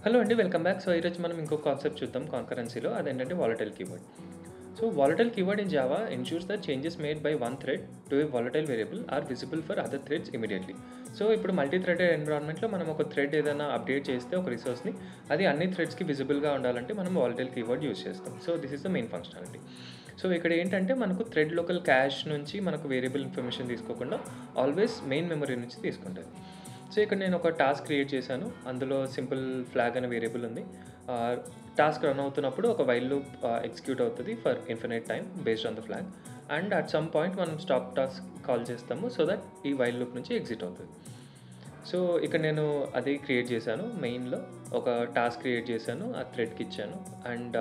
Hello అండి. Welcome back. So, ఈరోజు మనం ఇంకో కాన్సెప్ట్ చూద్దాం కాంకరెన్సీలో. అదేంటంటే volatile keyword. So, volatile keyword in Java ensures that changes made by one thread to a volatile variable are visible for other threads immediately. So, ఇప్పుడు multi threaded ఎన్విరాన్మెంట్‌లో మనం ఒక థ్రెడ్ ఏదైనా అప్డేట్ చేస్తే ఒక రిసోర్స్‌ని అది అన్ని థ్రెడ్స్‌కి విజిబుల్‌గా ఉండాలంటే మనం వాలటైల్ కీవర్డ్ యూజ్ చేస్తాం. So, this is the main functionality. So, ఇక్కడ ఏంటంటే మనకు థ్రెడ్ లోకల్ క్యాష్ నుంచి మనకు వేరియబుల్ ఇన్ఫర్మేషన్ తీసుకోకుండా ఆల్వేస్ మెయిన్ మెమరీ నుంచి తీసుకుంటది. సో, ఇక్కడ నేను ఒక టాస్క్ క్రియేట్ చేశాను. అందులో సింపుల్ ఫ్లాగ్ అనే వేరియబుల్ ఉంది. టాస్క్ రన్ అవుతున్నప్పుడు ఒక వైల్ లూప్ ఎగ్జిక్యూట్ అవుతది for infinite time based on the flag. And at some point మనం స్టాప్ టాస్క్ కాల్ చేస్తాము. సో దట్ ఈ వైల్ లూప్ నుంచి ఎగ్జిట్ అవుతది. సో, ఇక్కడ నేను అది క్రియేట్ చేశాను. మెయిన్‌లో ఒక టాస్క్ క్రియేట్ చేశాను. ఆ థ్రెడ్‌కి ఇచ్చాను. And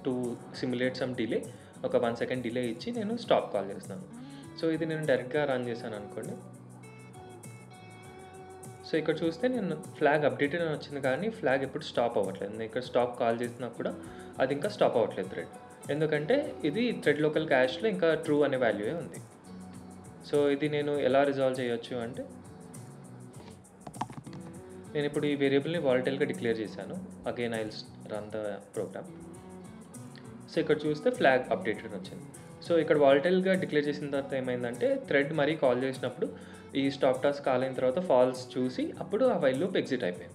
to simulate some delay ఒక 1 సెకండ్ డిలే ఇచ్చి నేను స్టాప్ కాల్ చేస్తున్నాను. సో, ఇది నేను డైరెక్ట్‌గా రన్ చేశాననుకోండి. సో, ఇక్కడ చూస్తే నేను ఫ్లాగ్ అప్డేటెడ్ అని వచ్చింది కానీ ఫ్లాగ్ ఎప్పుడు స్టాప్ అవ్వట్లేదు. నేను ఇక్కడ స్టాప్ కాల్ చేసినా కూడా అది ఇంకా స్టాప్ అవ్వట్లేదు థ్రెడ్. ఎందుకంటే ఇది థ్రెడ్ లోకల్ క్యాష్‌లో ఇంకా ట్రూ అనే వాల్యూయే ఉంది. సో, ఇది నేను ఎలా రిజాల్వ్ చేయొచ్చు అంటే నేనిప్పుడు ఈ వేరియబుల్‌ని వాలటైల్‌గా డిక్లేర్ చేశాను. Again I will run the program. So, ఇక్కడ చూస్తే ఫ్లాగ్ అప్డేటెడ్ అని వచ్చింది. సో, ఇక్కడ వాలటైల్‌గా డిక్లేర్ చేసిన తర్వాత ఏమైందంటే థ్రెడ్ మరీ కాల్ చేసినప్పుడు ఈ స్టాప్ టాస్క్ కాల్ అయిన తర్వాత ఫాల్స్ చూసి అప్పుడు ఆ వైల్ లూప్ ఎగ్జిట్ అయిపోయింది.